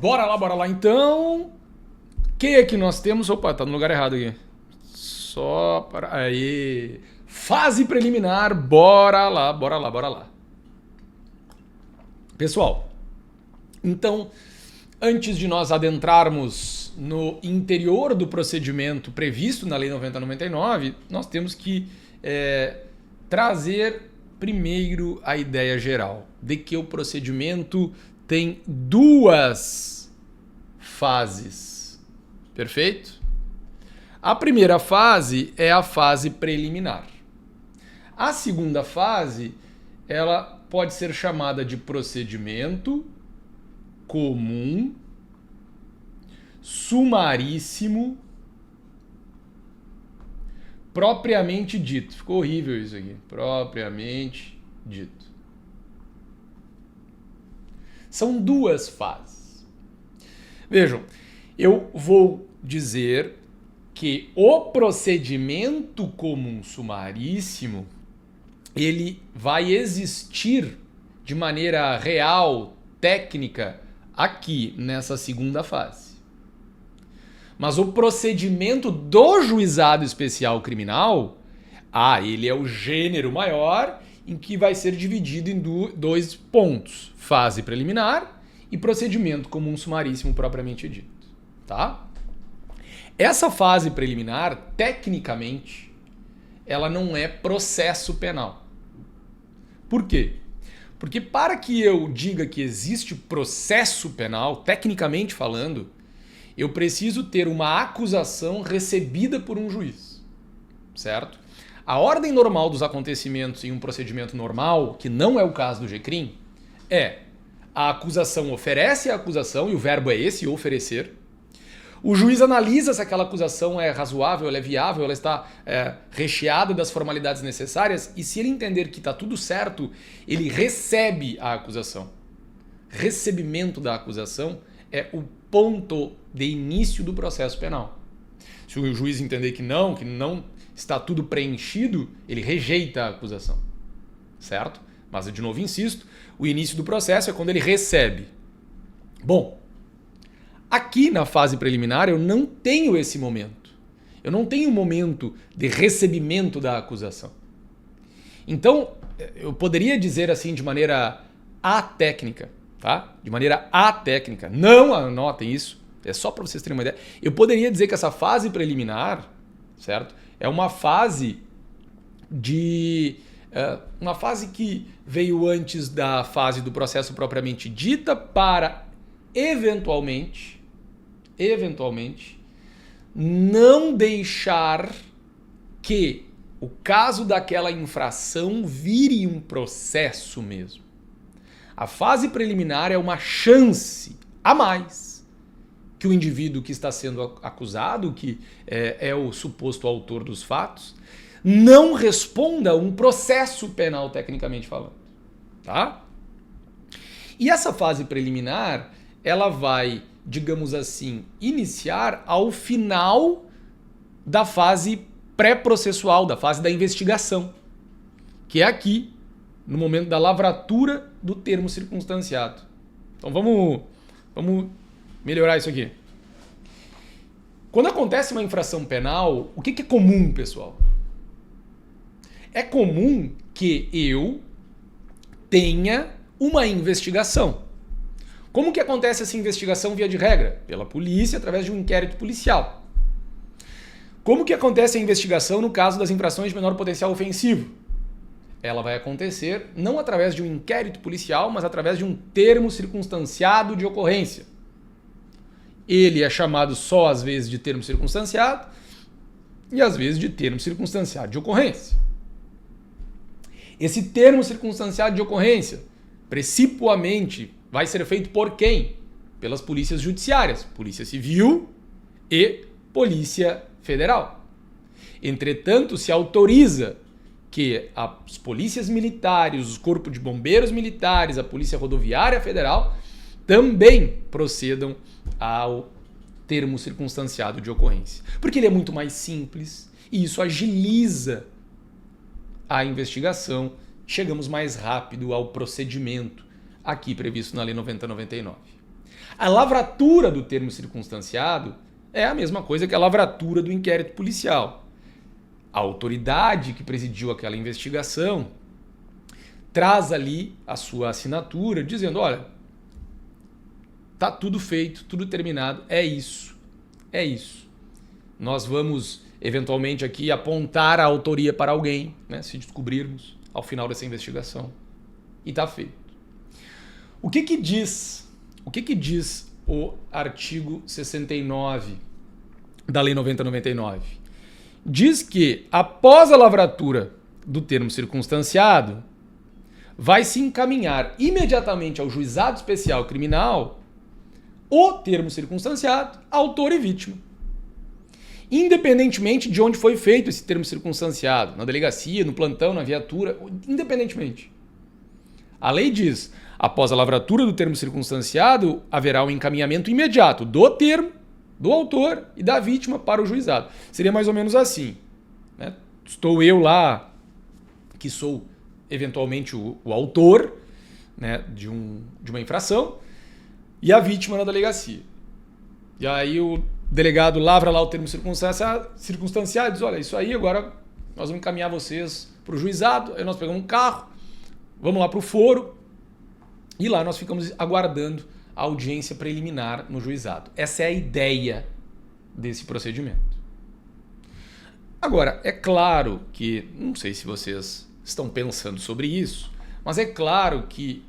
Bora lá então. Quem é que nós temos? Opa, tá no lugar errado aqui. Só para... Aí. Fase preliminar, bora lá. Pessoal, então, antes de nós adentrarmos no interior do procedimento previsto na Lei 90/99, nós temos que trazer primeiro a ideia geral de que o procedimento tem duas fases. Perfeito? A primeira fase é a fase preliminar. A segunda fase, ela pode ser chamada de procedimento comum, sumaríssimo, propriamente dito. Ficou horrível isso aqui. Propriamente dito. São duas fases. Vejam, eu vou dizer que o procedimento comum sumaríssimo ele vai existir de maneira real, técnica, aqui nessa segunda fase. Mas o procedimento do juizado especial criminal, ele é o gênero maior em que vai ser dividido em dois pontos: fase preliminar e procedimento comum sumaríssimo propriamente dito, tá? Essa fase preliminar, tecnicamente, ela não é processo penal. Por quê? Porque para que eu diga que existe processo penal, tecnicamente falando, eu preciso ter uma acusação recebida por um juiz, certo? A ordem normal dos acontecimentos em um procedimento normal, que não é o caso do GCRIM, é a acusação oferece a acusação, e o verbo é esse, oferecer. O juiz analisa se aquela acusação é razoável, ela é viável, ela está recheada das formalidades necessárias, e se ele entender que está tudo certo, ele recebe a acusação. Recebimento da acusação é o ponto de início do processo penal. Se o juiz entender que não está tudo preenchido, ele rejeita a acusação, certo? Mas eu de novo insisto, o início do processo é quando ele recebe. Bom, aqui na fase preliminar eu não tenho esse momento. Eu não tenho um momento de recebimento da acusação. Então, eu poderia dizer assim de maneira atécnica, tá? De maneira atécnica. Não anotem isso, é só para vocês terem uma ideia. Eu poderia dizer que essa fase preliminar, certo? É uma fase uma fase que veio antes da fase do processo propriamente dita para eventualmente não deixar que o caso daquela infração vire um processo mesmo. A fase preliminar é uma chance a mais que o indivíduo que está sendo acusado, que é o suposto autor dos fatos, não responda a um processo penal, tecnicamente falando, tá? E essa fase preliminar, ela vai, digamos assim, iniciar ao final da fase pré-processual, da fase da investigação, que é aqui, no momento da lavratura do termo circunstanciado. Então vamos melhorar isso aqui. Quando acontece uma infração penal, o que é comum, pessoal? É comum que eu tenha uma investigação. Como que acontece essa investigação via de regra? Pela polícia, através de um inquérito policial. Como que acontece a investigação no caso das infrações de menor potencial ofensivo? Ela vai acontecer não através de um inquérito policial, mas através de um termo circunstanciado de ocorrência. Ele é chamado só às vezes de termo circunstanciado e às vezes de termo circunstanciado de ocorrência. Esse termo circunstanciado de ocorrência, precipuamente, vai ser feito por quem? Pelas polícias judiciárias, Polícia Civil e Polícia Federal. Entretanto, se autoriza que as polícias militares, os corpos de bombeiros militares, a Polícia Rodoviária Federal também procedam ao termo circunstanciado de ocorrência. Porque ele é muito mais simples e isso agiliza a investigação, chegamos mais rápido ao procedimento aqui previsto na Lei 90/99. A lavratura do termo circunstanciado é a mesma coisa que a lavratura do inquérito policial. A autoridade que presidiu aquela investigação traz ali a sua assinatura dizendo, olha, tá tudo feito, tudo terminado, é isso. É isso. Nós vamos, eventualmente, aqui apontar a autoria para alguém, né, se descobrirmos ao final dessa investigação. E tá feito. O que que diz o artigo 69 da Lei 9099? Diz que, após a lavratura do termo circunstanciado, vai se encaminhar imediatamente ao juizado especial criminal o termo circunstanciado, autor e vítima. Independentemente de onde foi feito esse termo circunstanciado, na delegacia, no plantão, na viatura, independentemente. A lei diz, após a lavratura do termo circunstanciado, haverá um encaminhamento imediato do termo, do autor e da vítima para o juizado. Seria mais ou menos assim, né? Estou eu lá, que sou eventualmente o autor, né, de uma infração, e a vítima na delegacia. E aí o delegado lavra lá o termo circunstanciado e diz, olha, isso aí agora nós vamos encaminhar vocês para o juizado, aí nós pegamos um carro, vamos lá para o foro, e lá nós ficamos aguardando a audiência preliminar no juizado. Essa é a ideia desse procedimento. Agora, é claro que, não sei se vocês estão pensando sobre isso, mas é claro que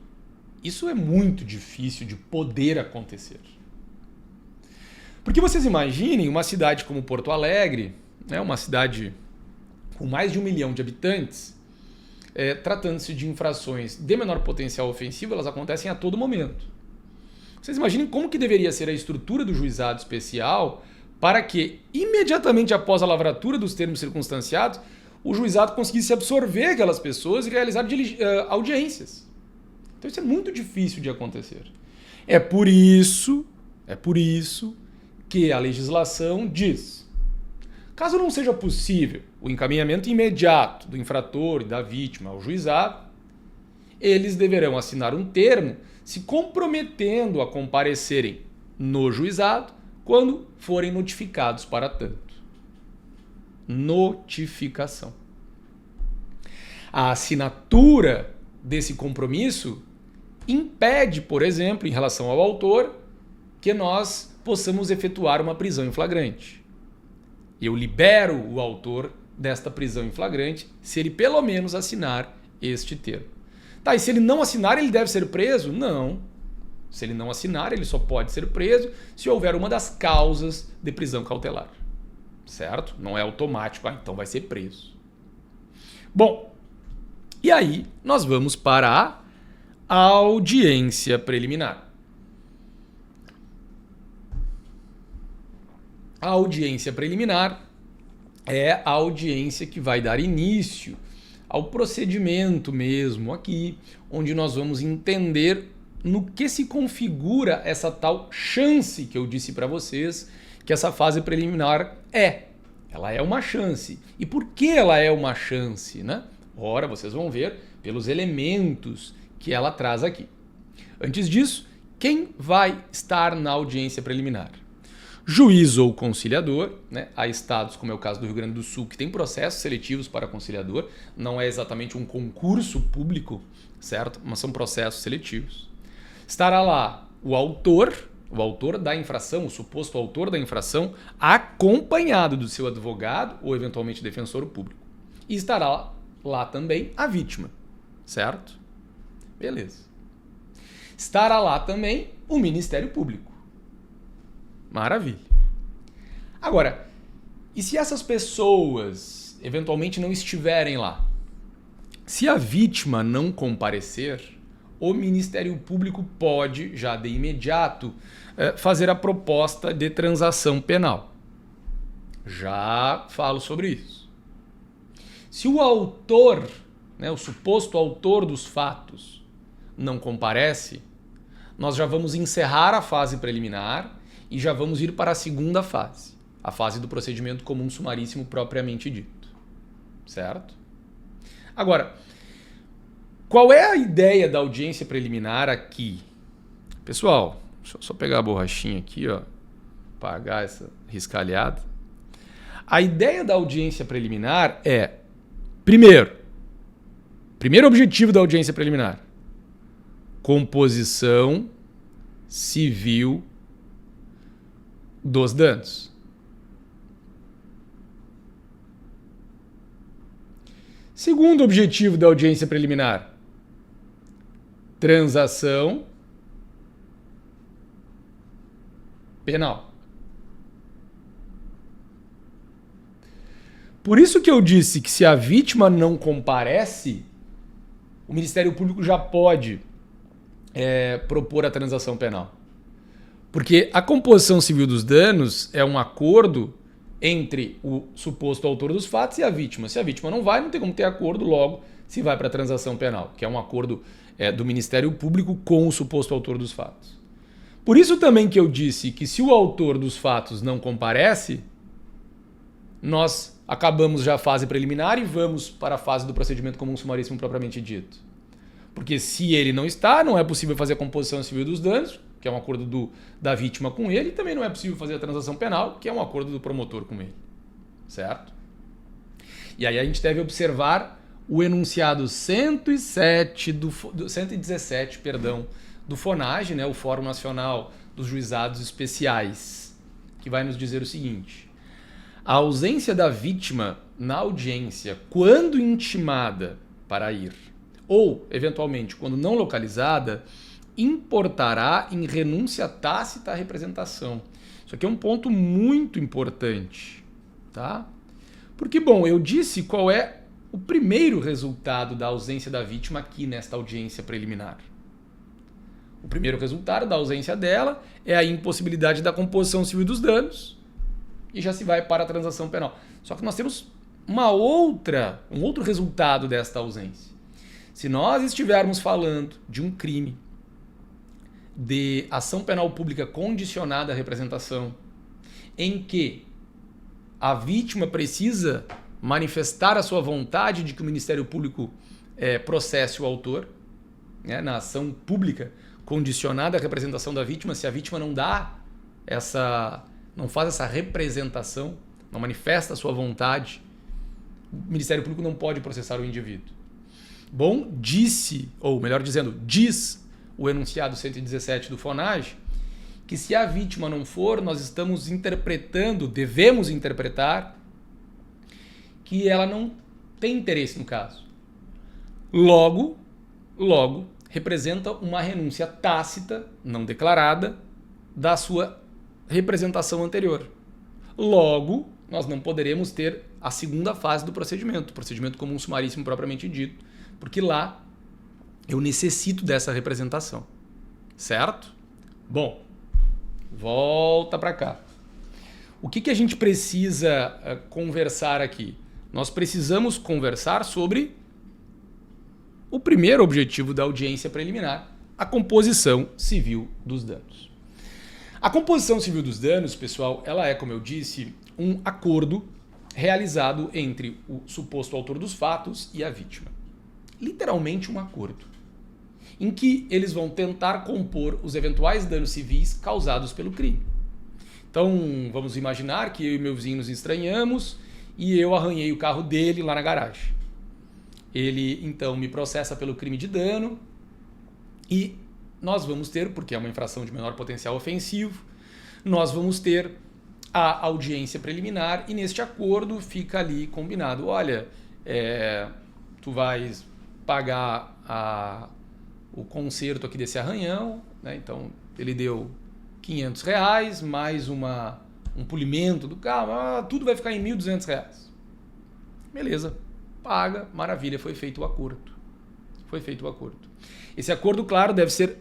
isso é muito difícil de poder acontecer. Porque vocês imaginem uma cidade como Porto Alegre, né, uma cidade com mais de 1 milhão de habitantes, tratando-se de infrações de menor potencial ofensivo, elas acontecem a todo momento. Vocês imaginem como que deveria ser a estrutura do juizado especial para que, imediatamente após a lavratura dos termos circunstanciados, o juizado conseguisse absorver aquelas pessoas e realizar audiências. Então isso é muito difícil de acontecer. É por isso que a legislação diz, caso não seja possível o encaminhamento imediato do infrator e da vítima ao juizado, eles deverão assinar um termo se comprometendo a comparecerem no juizado quando forem notificados para tanto. Notificação. A assinatura desse compromisso impede, por exemplo, em relação ao autor, que nós possamos efetuar uma prisão em flagrante. Eu libero o autor desta prisão em flagrante se ele pelo menos assinar este termo. Tá, e se ele não assinar, ele deve ser preso? Não. Se ele não assinar, ele só pode ser preso se houver uma das causas de prisão cautelar. Certo? Não é automático, então vai ser preso. Bom, e aí nós vamos para a audiência preliminar. A audiência preliminar é a audiência que vai dar início ao procedimento mesmo aqui, onde nós vamos entender no que se configura essa tal chance que eu disse para vocês que essa fase preliminar é. Ela é uma chance. E por que ela é uma chance, né? Ora, vocês vão ver pelos elementos que ela traz aqui. Antes disso, quem vai estar na audiência preliminar? Juiz ou conciliador, né? Há estados, como é o caso do Rio Grande do Sul, que tem processos seletivos para conciliador, não é exatamente um concurso público, certo? Mas são processos seletivos. Estará lá o autor da infração, o suposto autor da infração, acompanhado do seu advogado ou eventualmente defensor público. E estará lá também a vítima, certo? Beleza. Estará lá também o Ministério Público. Maravilha. Agora, e se essas pessoas eventualmente não estiverem lá? Se a vítima não comparecer, o Ministério Público pode, já de imediato, fazer a proposta de transação penal. Já falo sobre isso. Se o autor, né, o suposto autor dos fatos, não comparece, nós já vamos encerrar a fase preliminar e já vamos ir para a segunda fase, a fase do procedimento comum sumaríssimo propriamente dito. Certo? Agora, qual é a ideia da audiência preliminar aqui? Pessoal, Deixa eu só pegar a borrachinha aqui, ó, apagar essa riscalhada. A ideia da audiência preliminar é, primeiro objetivo da audiência preliminar, composição civil dos danos. Segundo objetivo da audiência preliminar, transação penal. Por isso que eu disse que se a vítima não comparece, o Ministério Público já pode propor a transação penal. Porque a composição civil dos danos é um acordo entre o suposto autor dos fatos e a vítima. Se a vítima não vai, não tem como ter acordo, logo se vai para a transação penal, que é um acordo do Ministério Público com o suposto autor dos fatos. Por isso também que eu disse que se o autor dos fatos não comparece, nós acabamos já a fase preliminar e vamos para a fase do procedimento comum sumaríssimo propriamente dito. Porque se ele não está, não é possível fazer a composição civil dos danos, que é um acordo da vítima com ele, e também não é possível fazer a transação penal, que é um acordo do promotor com ele. Certo? E aí a gente deve observar o enunciado 117 do FONAGE, né, o Fórum Nacional dos Juizados Especiais, que vai nos dizer o seguinte: a ausência da vítima na audiência, quando intimada para ir, ou, eventualmente, quando não localizada, importará em renúncia tácita à representação. Isso aqui é um ponto muito importante, tá? Porque, bom, eu disse qual é o primeiro resultado da ausência da vítima aqui nesta audiência preliminar. O primeiro resultado da ausência dela é a impossibilidade da composição civil dos danos e já se vai para a transação penal. Só que nós temos um outro resultado desta ausência. Se nós estivermos falando de um crime de ação penal pública condicionada à representação, em que a vítima precisa manifestar a sua vontade de que o Ministério Público processe o autor, né, na ação pública condicionada à representação da vítima, se a vítima não faz essa representação, não manifesta a sua vontade, o Ministério Público não pode processar o indivíduo. Bom, diz o enunciado 117 do FONAGE, que se a vítima não for, nós devemos interpretar que ela não tem interesse no caso. Logo, representa uma renúncia tácita, não declarada, da sua representação anterior. Logo, nós não poderemos ter a segunda fase do procedimento comum sumaríssimo propriamente dito, porque lá eu necessito dessa representação. Certo? Bom, volta para cá. O que a gente precisa conversar aqui? Nós precisamos conversar sobre o primeiro objetivo da audiência preliminar, a composição civil dos danos. A composição civil dos danos, pessoal, ela é, como eu disse, um acordo realizado entre o suposto autor dos fatos e a vítima. Literalmente um acordo, em que eles vão tentar compor os eventuais danos civis causados pelo crime. Então, vamos imaginar que eu e meu vizinho nos estranhamos e eu arranhei o carro dele lá na garagem. Ele, então, me processa pelo crime de dano e nós vamos ter, porque é uma infração de menor potencial ofensivo, nós vamos ter a audiência preliminar e neste acordo fica ali combinado, olha, tu vais pagar o conserto aqui desse arranhão, né? Então ele deu R$500 mais um polimento do carro, tudo vai ficar em R$1.200. Beleza, paga, maravilha, foi feito o acordo. Esse acordo, claro, deve ser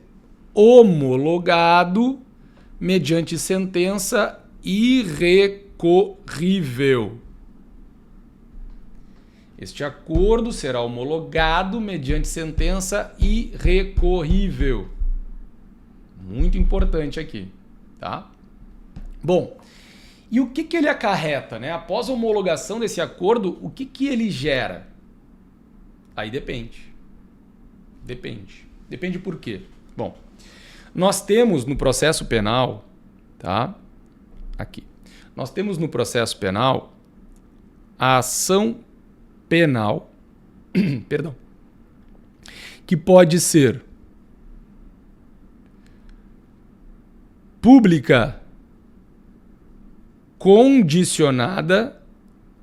homologado mediante sentença irrecorrível. Este acordo será homologado mediante sentença irrecorrível. Muito importante aqui, tá? Bom, e o que ele acarreta, né? Após a homologação desse acordo, o que ele gera? Aí depende. Depende por quê? Bom, Nós temos no processo penal, tá? Aqui. Nós temos no processo penal a ação penal, perdão, que pode ser pública, condicionada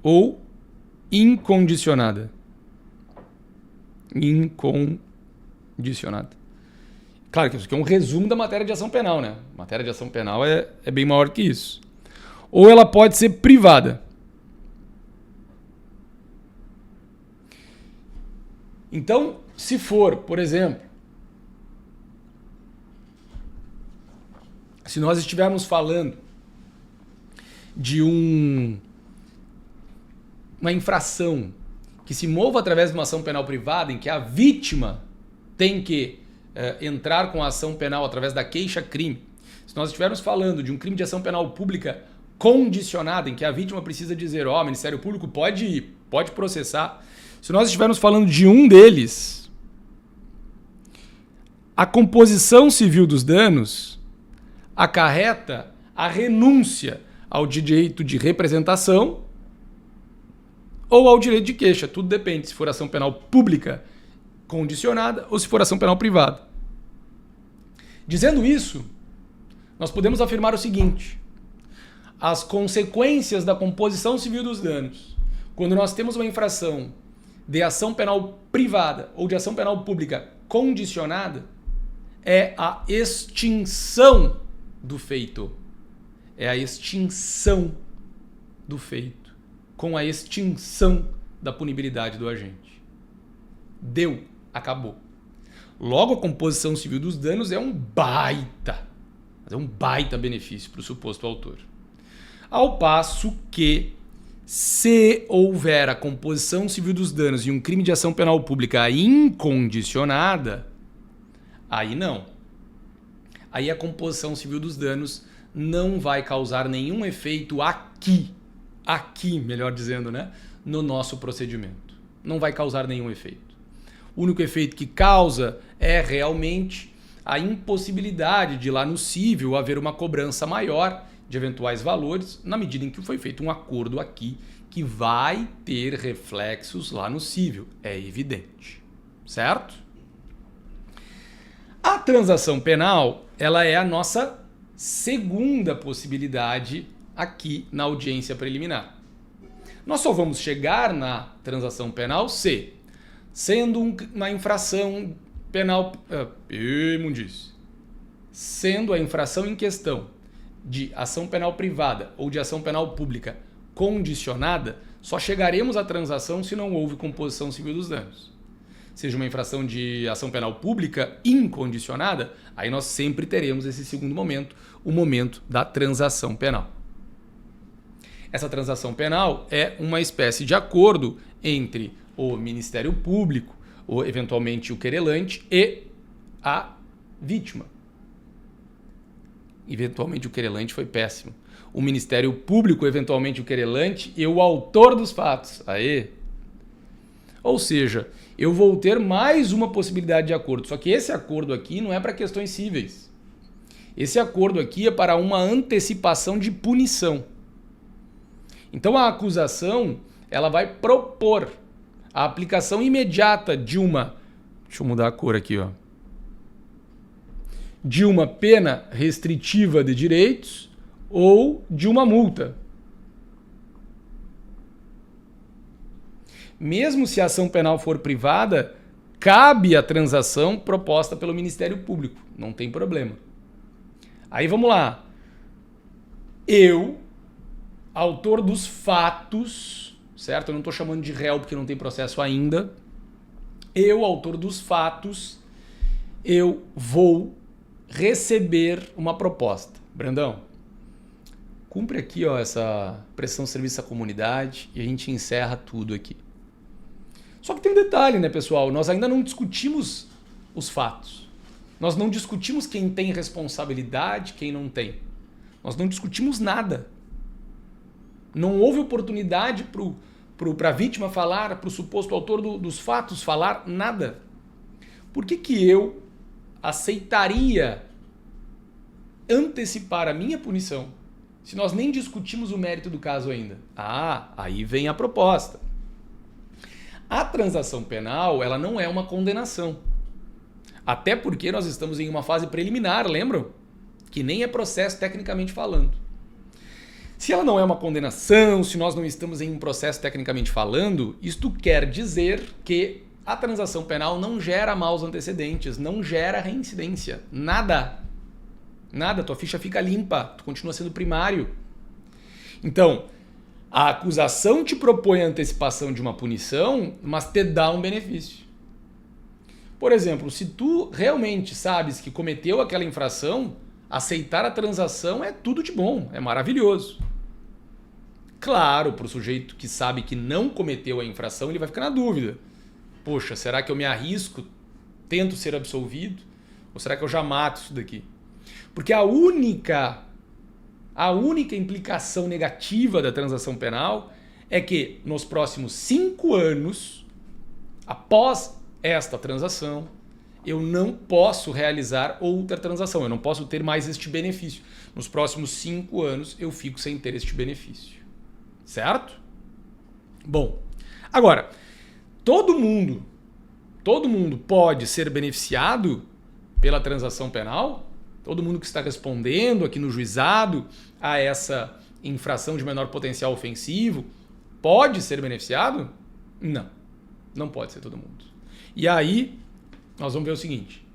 ou incondicionada. Incondicionada. Claro que isso aqui é um resumo da matéria de ação penal, né? A matéria de ação penal é bem maior que isso. Ou ela pode ser privada. Então, se for, por exemplo, se nós estivermos falando de uma infração que se mova através de uma ação penal privada, em que a vítima tem que entrar com a ação penal através da queixa-crime, se nós estivermos falando de um crime de ação penal pública condicionada, em que a vítima precisa dizer, ó, o Ministério Público pode ir, pode processar. Se nós estivermos falando de um deles, a composição civil dos danos acarreta a renúncia ao direito de representação ou ao direito de queixa. Tudo depende se for ação penal pública condicionada ou se for ação penal privada. Dizendo isso, nós podemos afirmar o seguinte: as consequências da composição civil dos danos, quando nós temos uma infração de ação penal privada ou de ação penal pública condicionada, é a extinção do feito. É a extinção do feito, com a extinção da punibilidade do agente. Deu, acabou. Logo, a composição civil dos danos é um baita benefício para o suposto autor. Ao passo que, se houver a composição civil dos danos em um crime de ação penal pública incondicionada, aí não. Aí a composição civil dos danos não vai causar nenhum efeito aqui, melhor dizendo, né, no nosso procedimento. Não vai causar nenhum efeito. O único efeito que causa é realmente a impossibilidade de lá no cível haver uma cobrança maior de eventuais valores, na medida em que foi feito um acordo aqui que vai ter reflexos lá no cível. É evidente. Certo? A transação penal, ela é a nossa segunda possibilidade aqui na audiência preliminar. Nós só vamos chegar na transação penal se, sendo uma infração penal... sendo a infração em questão de ação penal privada ou de ação penal pública condicionada, só chegaremos à transação se não houve composição civil dos danos. Seja uma infração de ação penal pública incondicionada, aí nós sempre teremos esse segundo momento, o momento da transação penal. Essa transação penal é uma espécie de acordo entre o Ministério Público, ou eventualmente o querelante, e a vítima. Eventualmente o querelante foi péssimo. O Ministério Público, eventualmente o querelante e o autor dos fatos. Aê! Ou seja, eu vou ter mais uma possibilidade de acordo. Só que esse acordo aqui não é para questões cíveis. Esse acordo aqui é para uma antecipação de punição. Então a acusação, ela vai propor a aplicação imediata de uma... Deixa eu mudar a cor aqui, ó. De uma pena restritiva de direitos ou de uma multa. Mesmo se a ação penal for privada, cabe a transação proposta pelo Ministério Público. Não tem problema. Aí vamos lá. Eu, autor dos fatos, certo? Eu não estou chamando de réu porque não tem processo ainda. Eu, autor dos fatos, eu vou receber uma proposta. Brandão, cumpre aqui ó, essa prestação de serviço à comunidade e a gente encerra tudo aqui. Só que tem um detalhe, né, pessoal? Nós ainda não discutimos os fatos. Nós não discutimos quem tem responsabilidade, quem não tem. Nós não discutimos nada. Não houve oportunidade para a vítima falar, para o suposto autor dos fatos falar nada. Por que eu aceitaria antecipar a minha punição, se nós nem discutimos o mérito do caso ainda? Aí vem a proposta. A transação penal, ela não é uma condenação. Até porque nós estamos em uma fase preliminar, lembram? Que nem é processo tecnicamente falando. Se ela não é uma condenação, se nós não estamos em um processo tecnicamente falando, isto quer dizer que a transação penal não gera maus antecedentes, não gera reincidência. Nada. Nada, tua ficha fica limpa, tu continua sendo primário. Então, a acusação te propõe a antecipação de uma punição, mas te dá um benefício. Por exemplo, se tu realmente sabes que cometeu aquela infração, aceitar a transação é tudo de bom, é maravilhoso. Claro, para o sujeito que sabe que não cometeu a infração, ele vai ficar na dúvida. Poxa, será que eu me arrisco, tento ser absolvido? Ou será que eu já mato isso daqui? Porque a única implicação negativa da transação penal é que nos próximos 5 anos, após esta transação, eu não posso realizar outra transação, eu não posso ter mais este benefício. Nos próximos 5 anos eu fico sem ter este benefício. Certo? Bom, agora, todo mundo pode ser beneficiado pela transação penal? Todo mundo que está respondendo aqui no juizado a essa infração de menor potencial ofensivo pode ser beneficiado? Não, não pode ser todo mundo. E aí, nós vamos ver o seguinte.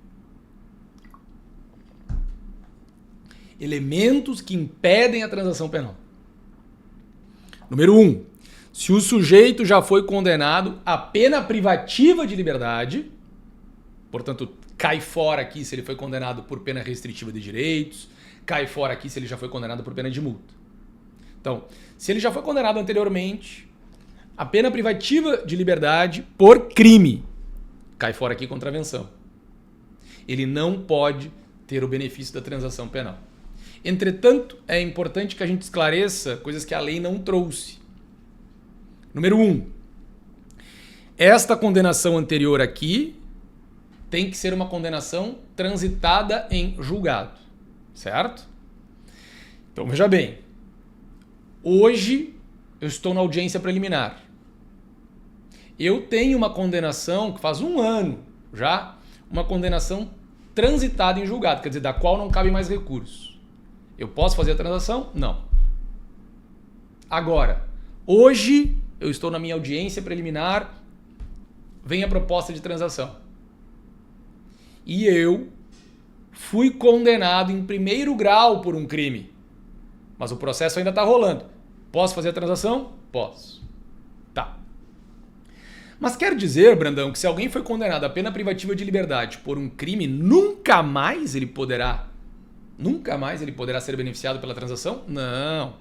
Elementos que impedem a transação penal. Número 1. Se o sujeito já foi condenado a pena privativa de liberdade, portanto, cai fora aqui se ele foi condenado por pena restritiva de direitos, cai fora aqui se ele já foi condenado por pena de multa. Então, se ele já foi condenado anteriormente a pena privativa de liberdade por crime, cai fora aqui contravenção. Ele não pode ter o benefício da transação penal. Entretanto, é importante que a gente esclareça coisas que a lei não trouxe. Número 1. Esta condenação anterior aqui tem que ser uma condenação transitada em julgado. Certo? Então, veja bem. Hoje, eu estou na audiência preliminar. Eu tenho uma condenação que faz 1 ano já, uma condenação transitada em julgado, quer dizer, da qual não cabe mais recurso. Eu posso fazer a transação? Não. Agora, hoje eu estou na minha audiência preliminar, vem a proposta de transação. E eu fui condenado em 1º grau por um crime, mas o processo ainda está rolando. Posso fazer a transação? Posso. Tá. Mas quer dizer, Brandão, que se alguém foi condenado a pena privativa de liberdade por um crime, nunca mais ele poderá ser beneficiado pela transação? Não.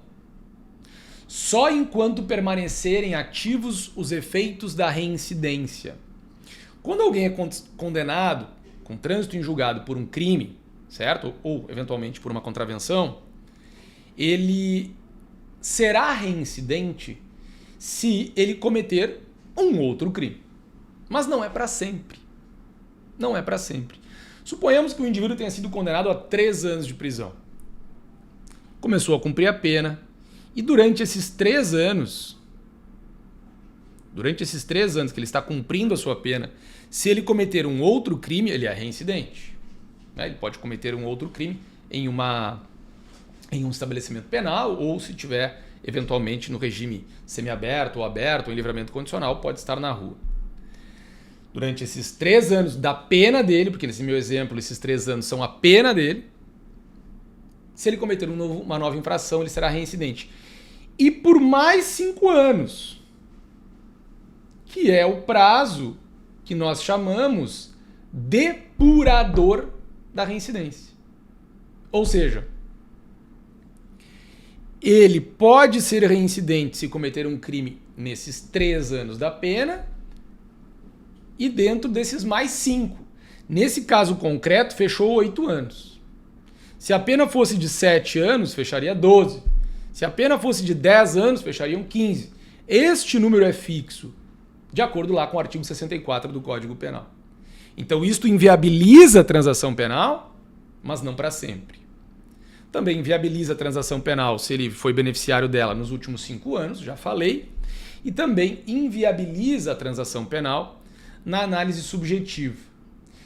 Só enquanto permanecerem ativos os efeitos da reincidência. Quando alguém é condenado com trânsito em julgado por um crime, certo? Ou eventualmente por uma contravenção, ele será reincidente se ele cometer um outro crime. Mas não é para sempre. Não é para sempre. Suponhamos que o indivíduo tenha sido condenado a 3 anos de prisão. Começou a cumprir a pena e durante esses 3 anos que ele está cumprindo a sua pena, se ele cometer um outro crime, ele é reincidente. Ele pode cometer um outro crime em um estabelecimento penal ou se tiver eventualmente no regime semiaberto ou aberto ou em livramento condicional, pode estar na rua. Durante esses 3 anos da pena dele, porque nesse meu exemplo esses 3 anos são a pena dele, se ele cometer uma nova infração, ele será reincidente. E por mais 5 anos, que é o prazo que nós chamamos depurador da reincidência. Ou seja, ele pode ser reincidente se cometer um crime nesses 3 anos da pena e dentro desses mais 5. Nesse caso concreto, fechou 8 anos. Se a pena fosse de 7 anos, fecharia 12. Se a pena fosse de 10 anos, fechariam 15. Este número é fixo, de acordo lá com o artigo 64 do Código Penal. Então, isto inviabiliza a transação penal, mas não para sempre. Também inviabiliza a transação penal se ele foi beneficiário dela nos últimos 5 anos, já falei. E também inviabiliza a transação penal na análise subjetiva.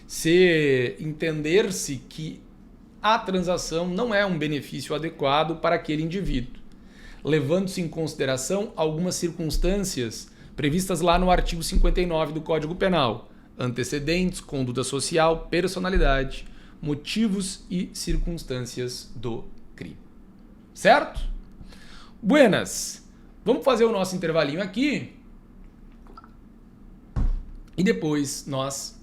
Se entender-se que a transação não é um benefício adequado para aquele indivíduo, levando-se em consideração algumas circunstâncias previstas lá no artigo 59 do Código Penal: antecedentes, conduta social, personalidade, motivos e circunstâncias do crime. Certo? Buenas! Vamos fazer o nosso intervalinho aqui e depois nós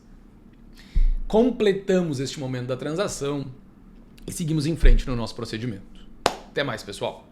completamos este momento da transação e seguimos em frente no nosso procedimento. Até mais, pessoal!